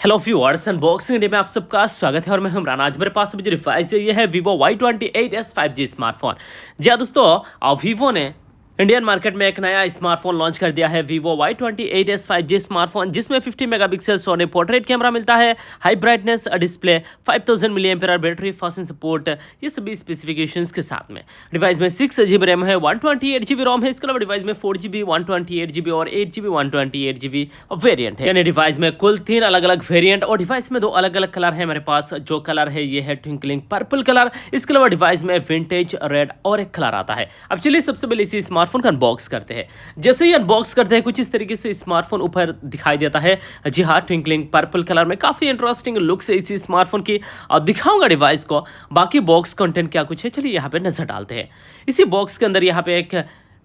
Hello viewers, unboxing day में आप सबका स्वागत है और मैं इमरान। आज मेरे पास मुझे डिवाइस है, ये है Vivo Y28s 5G स्मार्टफोन। जी हाँ दोस्तों, Vivo ने इंडियन मार्केट में एक नया स्मार्टफोन लॉन्च कर दिया है, Vivo Y28s 5G स्मार्टफोन, जिसमें 50 मेगापिक्सल सोनी पोर्ट्रेट कैमरा मिलता है, high brightness display, 5000 mAh battery, fast support, ये सभी स्पेसिफिकेशंस के साथ में। डिवाइस में 6GB रैम है, 128GB रोम है। इसके अलावा डिवाइस में 4GB 128GB और 8GB 128GB वेरिएंट है। यानी डिवाइस में कुल 3 अलग अलग वेरिएंट और डिवाइस में 2 अलग अलग कलर है मेरे पास। जो कलर है ये है ट्विंकलिंग पर्पल कलर। इसके अलावा डिवाइस में विंटेज रेड और एक कलर आता है। अब चलिए सबसे पहले इसी स्मार्टफोन का अनबॉक्स करते हैं। जैसे ही अनबॉक्स करते हैं कुछ इस तरीके से स्मार्टफोन ऊपर दिखाई देता है। जी हाँ, ट्विंकलिंग पर्पल कलर में काफी इंटरेस्टिंग लुक है इसी स्मार्टफोन की। अब दिखाऊंगा डिवाइस को, बाकी बॉक्स कंटेंट क्या कुछ है चलिए यहाँ पे नजर डालते हैं। इसी बॉक्स के अंदर यहाँ पे एक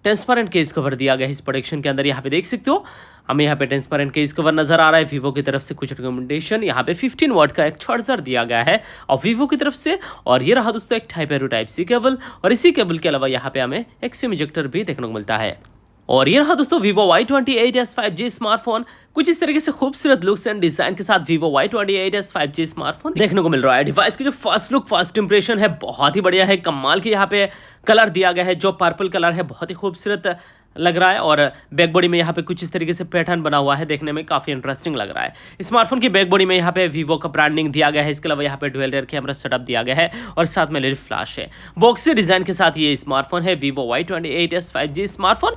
ट्रांसपेरेंट केस कवर दिया गया है। इस प्रोडक्शन के अंदर यहाँ पे देख सकते हो, हमें यहाँ पे ट्रांसपेरेंट केस कवर नजर आ रहा है। Vivo की तरफ से कुछ रिकमेंडेशन, यहाँ पे 15 वाट का एक चार्जर दिया गया है और Vivo की तरफ से। और ये रहा दोस्तों एक टाइप सी केबल, और इसी केबल के अलावा यहाँ पे हमें एक सिम इजेक्टर भी देखने को मिलता है। और ये रहा दोस्तों Vivo Y28s 5G स्मार्टफोन। कुछ इस तरीके से खूबसूरत लुक्स एंड डिजाइन के साथ Vivo Y28s 5G स्मार्टफोन देखने को मिल रहा है। डिवाइस की जो फर्स्ट लुक, फर्स्ट इंप्रेशन है बहुत ही बढ़िया है, कमाल की यहाँ पे कलर दिया गया है। जो पर्पल कलर है बहुत ही खूबसूरत लग रहा है और बैक बॉडी में यहाँ पे कुछ इस तरीके से पैटर्न बना हुआ है, देखने में काफी इंटरेस्टिंग लग रहा है। स्मार्टफोन की बैक बॉडी में यहाँ पे Vivo का ब्रांडिंग दिया गया है। इसके अलावा यहाँ पे डुअल रियर कैमरा सेटअप दिया गया है और साथ में LED फ्लैश है। बॉक्सी डिजाइन के साथ ये स्मार्टफोन है, Vivo Y28s 5G स्मार्टफोन।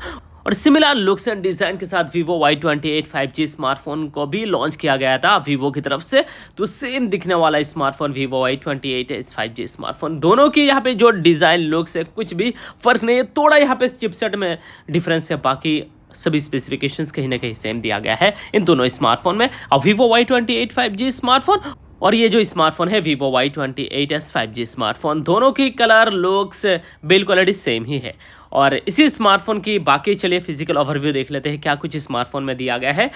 और सिमिलर लुक्स एंड डिजाइन के साथ Vivo Y28 5G स्मार्टफोन को भी लॉन्च किया गया था Vivo की तरफ से। तो सेम दिखने वाला smartphone Vivo Y28 5G smartphone, दोनों की यहाँ पे जो डिजाइन लुक्स है कुछ भी फर्क नहीं है। थोड़ा यहाँ पे चिपसेट में डिफरेंस है, बाकी सभी स्पेसिफिकेशंस कहीं ना कहीं सेम दिया गया है इन दोनों स्मार्टफोन में। अब Vivo Y28 5G स्मार्टफोन और ये जो स्मार्टफोन है Vivo Y28s 5G स्मार्टफोन, दोनों की colour looks build quality same ही है। और इसी स्मार्टफोन की बाकी चलिए फिजिकल ओवरव्यू देख लेते हैं क्या कुछ स्मार्टफोन में दिया गया है।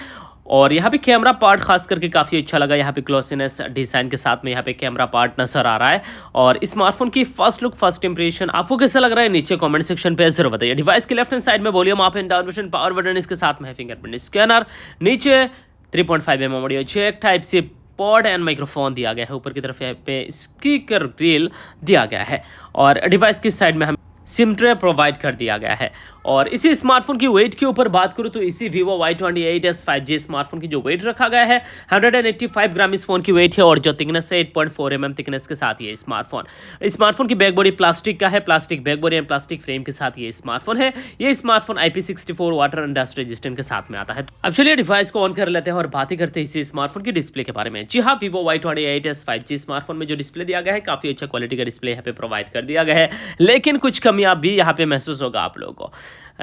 और यहाँ पे कैमरा पार्ट खास करके काफ़ी अच्छा लगा, यहाँ पे ग्लॉसीनेस डिजाइन के साथ में यहाँ पे कैमरा पार्ट नजर आ रहा है। और स्मार्टफोन की फर्स्ट लुक, फर्स्ट इंप्रेशन आपको कैसा लग रहा है नीचे कमेंट सेक्शन पे जरूर बताइए। डिवाइस के लेफ्ट हैंड साइड में volume up and down button, power button, इसके साथ में फिंगरप्रिंट स्कैनर, नीचे 3.5mm audio jack, type C port and microphone दिया गया है। ऊपर की तरफ यहाँ पे स्पीकर ग्रिल दिया गया है और डिवाइस की साइड में हम सिम ट्रे प्रोवाइड कर दिया गया है। और इसी स्मार्टफोन की वेट के ऊपर बात करूं तो इसी Vivo Y28s 5G स्मार्टफोन की जो वेट रखा गया है 185 ग्राम इस फोन की वेट है। और जो थिकनेस है 8.4mm थिकनेस के साथ ये स्मार्टफोन की बैक बॉडी प्लास्टिक का है, plastic back body and plastic frame के साथ ये स्मार्टफोन है। ये smartphone IP64 water and dust resistant के साथ में आता है। अब चलिए डिवाइस को ऑन कर लेते हैं और बात ही करते हैं इसी स्मार्टफोन की डिस्प्ले के बारे में। जी हाँ, Vivo Y28s 5G स्मार्टफोन में जो डिस्प्ले दिया गया है काफी अच्छा क्वालिटी का डिस्प्ले यहाँ पे प्रोवाइड कर दिया गया है, लेकिन कुछ कमियां भी यहाँ पे महसूस होगा आप लोगों को।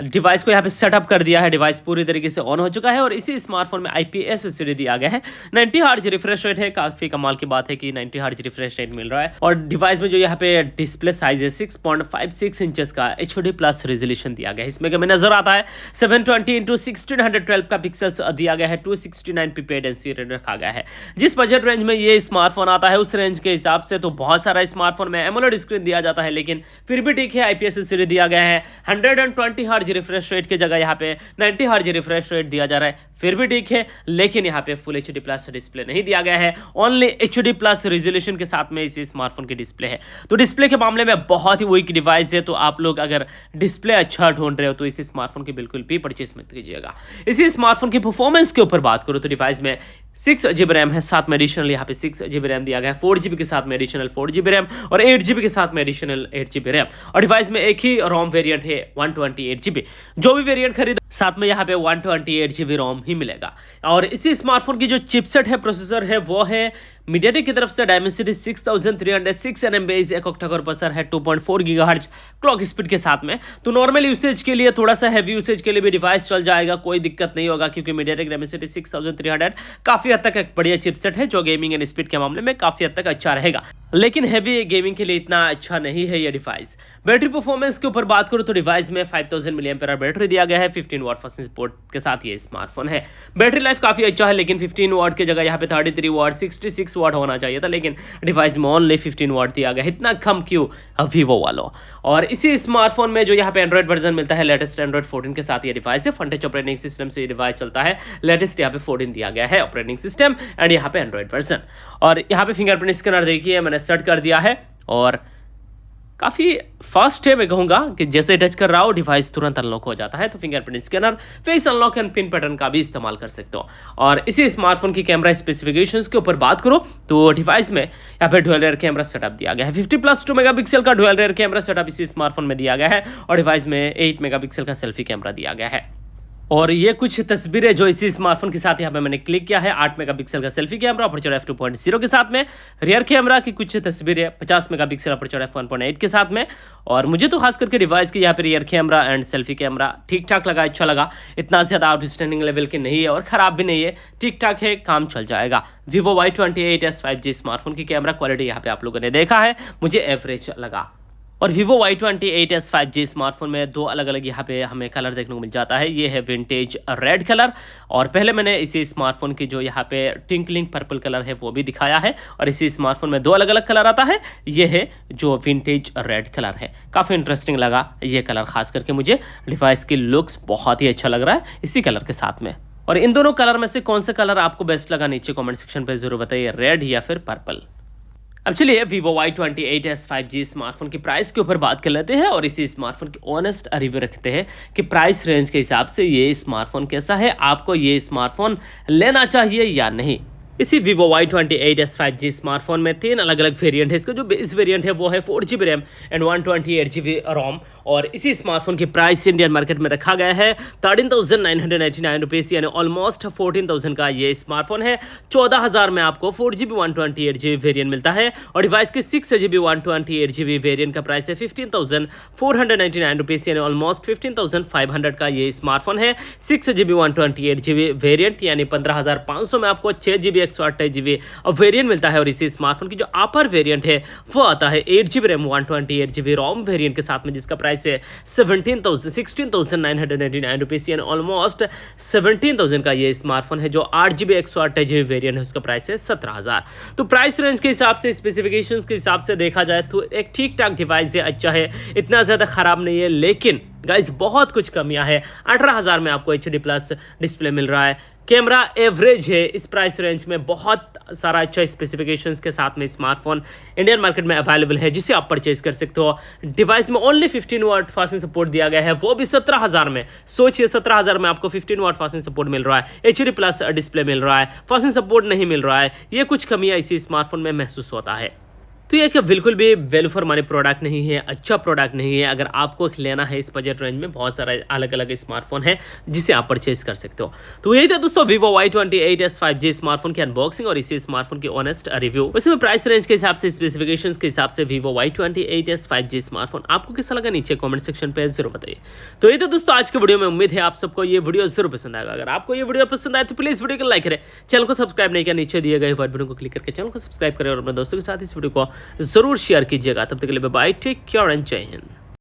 डिवाइस को यहाँ पे सेटअप कर दिया है, डिवाइस पूरी तरीके से ऑन हो चुका है और इसी स्मार्टफोन में IPS एलसीडी दिया गया है। 90 हर्ट्ज रिफ्रेश रेट है, काफी कमाल की बात है कि 90 हर्ट्ज रिफ्रेश रेट मिल रहा है। और डिवाइस में जो यहाँ पे डिस्प्ले साइज है 6.56 इंचेस का HD प्लस रेजोल्यूशन दिया गया है। इसमें हमें नजर आता है 720x1612 का पिक्सल्स दिया गया है, 269p डेंसिटी रेट रखा गया है। जिस बजट रेंज में ये स्मार्टफोन आता है उस रेंज के हिसाब से तो बहुत सारा स्मार्टफोन में एमोलेड स्क्रीन दिया जाता है, लेकिन फिर भी ठीक है। IPS एलसीडी दिया गया है, 120 हर्ट्ज रिफ्रेश रेट की जगह यहाँ पे 90 हर्ट्ज रिफ्रेश रेट दिया जा रहा है, फिर भी ठीक है। लेकिन यहाँ पे फुल HD प्लस डिस्प्ले नहीं दिया गया है, ओनली HD प्लस रेजोल्यूशन के साथ में इसी स्मार्टफोन की डिस्प्ले है। तो डिस्प्ले के मामले में बहुत ही वीक डिवाइस है, तो आप लोग अगर डिस्प्ले अच्छा ढूंढ रहे हो तो इसी स्मार्टफोन की बिल्कुल भी परचेस मत कीजिएगा। इसी स्मार्टफोन की परफॉर्मेंस के ऊपर बात करूं तो डिवाइस में 6GB रैम है, साथ में एडिशनल यहाँ पे 6GB रैम दिया गया है, 4GB के साथ में एडिशनल 4GB रैम और 8GB के साथ में एडिशनल 8GB रैम। और डिवाइस में एक ही रोम वेरिएंट है 128GB। जो भी वेरिएंट खरीद साथ में यहाँ पे 128GB रोम ही मिलेगा। और इसी स्मार्टफोन की जो चिपसेट है, प्रोसेसर है, वो है मीडियाटेक की तरफ से Dimensity 6306 nm एक ऑक्टा कोर प्रोसेसर है, 2.4 GHz क्लॉक स्पीड के साथ में। तो नॉर्मल यूसेज के लिए, थोड़ा सा हैवी यूसेज के लिए भी डिवाइस चल जाएगा, कोई दिक्कत नहीं होगा, क्योंकि मीडियाटेक Dimensity 6300 काफी हद तक एक बढ़िया चिपसेट है जो गेमिंग एंड स्पीड के मामले में काफी हद तक अच्छा रहेगा। लेकिन हैवी गेमिंग के लिए इतना अच्छा नहीं है ये डिवाइस। बैटरी परफॉर्मेंस के ऊपर बात करूं तो डिवाइस में 5000 mAh बैटरी दिया गया है, 15 वाट फास्ट सपोर्ट के साथ ये स्मार्टफोन है। बैटरी लाइफ काफी अच्छा है, लेकिन 15 वाट की जगह यहाँ पे 33 वाट, 66 वाट होना चाहिए था, लेकिन डिवाइस में ओनली 15 वाट दिया गया। इतना कम क्यों वीवो वालों। और इसी स्मार्टफोन में जो यहाँ पे एंड्रॉइड वर्जन मिलता है, लेटेस्ट एंड्रॉइड 14 के साथ ये डिवाइस है। फन टच ऑपरेटिंग सिस्टम से ये डिवाइस चलता है। लेटेस्ट यहाँ पे 14 दिया गया है ऑपरेटिंग सिस्टम एंड यहाँ पे एंड्रॉइड वर्जन। और यहाँ पे फिंगरप्रिंट स्कैनर देखिए मैंने सेट कर दिया है और काफ़ी फास्ट है। मैं कहूँगा कि जैसे टच कर रहा हो डिवाइस तुरंत अनलॉक हो जाता है। तो fingerprint scanner, face unlock and pin pattern का भी इस्तेमाल कर सकते हो। और इसी स्मार्टफोन की कैमरा स्पेसिफिकेशंस के ऊपर बात करो तो डिवाइस में यहाँ पे डुअल रियर कैमरा सेटअप दिया गया है। 50+2 मेगापिक्सल का डुअल रियर कैमरा सेटअप इसी स्मार्टफोन में दिया गया है और डिवाइस में 8 मेगापिक्सल का सेल्फी कैमरा दिया गया है। और ये कुछ तस्वीरें जो इसी स्मार्टफोन के साथ यहाँ पे मैंने क्लिक किया है। 8 मेगापिक्सल का सेल्फी कैमरा अपर्चर f2.0 के साथ में, रियर कैमरा की कुछ तस्वीरें 50 मेगापिक्सल अपर्चर f1.8 के साथ में। और मुझे तो खास करके डिवाइस की यहाँ पे rear camera and selfie camera ठीक ठाक लगा, अच्छा लगा। इतना ज़्यादा आउटस्टैंडिंग लेवल के नहीं है और ख़राब भी नहीं है, ठीक ठाक है, काम चल जाएगा। Vivo Y28s 5G स्मार्टफोन की कैमरा क्वालिटी यहाँ पे आप लोगों ने देखा है, मुझे एवरेज लगा। और Vivo Y28s 5G स्मार्टफोन में दो अलग अलग यहाँ पे हमें कलर देखने को मिल जाता है। ये है विंटेज रेड कलर और पहले मैंने इसी स्मार्टफोन की जो यहाँ पे ट्विंकलिंग पर्पल कलर है वो भी दिखाया है। और इसी स्मार्टफोन में दो अलग अलग कलर आता है। ये है जो विंटेज रेड कलर है, काफ़ी इंटरेस्टिंग लगा ये कलर। खास करके मुझे डिवाइस की लुक्स बहुत ही अच्छा लग रहा है इसी कलर के साथ में। और इन दोनों कलर में से कौन सा कलर आपको बेस्ट लगा नीचे कॉमेंट सेक्शन पर जरूर बताइए, रेड या फिर पर्पल। अब चलिए Vivo Y28s 5G स्मार्टफोन की प्राइस के ऊपर बात कर लेते हैं और इसी स्मार्टफोन की ऑनेस्ट रिव्यू रखते हैं कि प्राइस रेंज के हिसाब से ये स्मार्टफोन कैसा है, आपको ये स्मार्टफोन लेना चाहिए या नहीं। इसी Vivo Y28s 5G स्मार्टफोन में 3 अलग अलग वेरिएंट है। इसका जो बेस वेरिएंट है वो है 4GB रैम एंड 128GB रोम। और इसी स्मार्टफोन की प्राइस इंडियन मार्केट में रखा गया है 13,999 रुपीज़, यानी ऑलमोस्ट 14,000 का ये स्मार्टफोन है। 14,000 में आपको 4GB 128GB वेरिएंट मिलता है और डिवाइस के 6GB 128GB वेरिएंट का प्राइस है 15,499 रुपीज़, यानी ऑलमोस्ट 15,500 का ये स्मार्टफोन है। 6GB 128GB वेरिएंट यानी 15,500 में आपको 6GB 128GB वेरिएंट मिलता है। और इसी स्मार्टफोन की जो अपर वेरिएंट है वो आता है 8GB रैम 128GB रोम वेरिएंट के साथ में, जिसका प्राइस है 16,999 रुपीज़, यानी ऑलमोस्ट 17,000 का ये स्मार्टफोन है। जो 8GB 128GB वेरिएंट है उसका प्राइस है 17,000। तो प्राइस रेंज के हिसाब से, स्पेसिफिकेशंस के हिसाब से देखा जाए तो एक ठीक ठाक डिवाइस है, अच्छा है, इतना ज़्यादा ख़राब नहीं है। लेकिन गाइस बहुत कुछ कमियां है। 18,000 में आपको HD+ डिस्प्ले मिल रहा है, कैमरा एवरेज है इस प्राइस रेंज में। बहुत सारा अच्छा स्पेसिफिकेशंस के साथ में स्मार्टफोन इंडियन मार्केट में अवेलेबल है जिसे आप परचेज कर सकते हो। डिवाइस में ओनली 15 वाट फास्टिंग सपोर्ट दिया गया है, वो भी 17,000 में। सोचिए 17,000 में आपको 15 वाट फास्टिंग सपोर्ट मिल रहा है, HD+ डिस्प्ले मिल रहा है, फास्टिंग सपोर्ट नहीं मिल रहा है। ये कुछ कमियां इसी स्मार्टफोन में महसूस होता है। तो ये क्या बिल्कुल भी वैल्यू फॉर मनी प्रोडक्ट नहीं है, अच्छा प्रोडक्ट नहीं है। अगर आपको लेना है इस बजट रेंज में, बहुत सारा अलग अलग स्मार्टफोन है जिसे आप परचेज कर सकते हो। तो यही था दोस्तों Vivo Y28s 5G स्मार्टफोन की अनबॉक्सिंग और इसी स्मार्टफोन की ऑनेस्ट रिव्यू। वैसे में प्राइस रेंज के हिसाब से, स्पेसिफिकेशंस के हिसाब से Vivo Y28s 5G स्मार्टफोन आपको कैसा लगा नीचे कॉमेंट सेक्शन पे जरूर बताइए। तो ये था दोस्तों आज के वीडियो में। उम्मीद है आप सबको ये वीडियो जरूर पसंद आएगा। अगर आपको ये वीडियो पसंद आए तो प्लीज वीडियो को लाइक करें, चैनल को सब्सक्राइब नहीं किया नीचे दिए गए वीडियो को क्लिक करके चैनल को सब्सक्राइब करें और अपने दोस्तों के साथ इस वीडियो को जरूर शेयर कीजिएगा। तब तक के लिए बाय, टेक केयर एंड जय हिंद।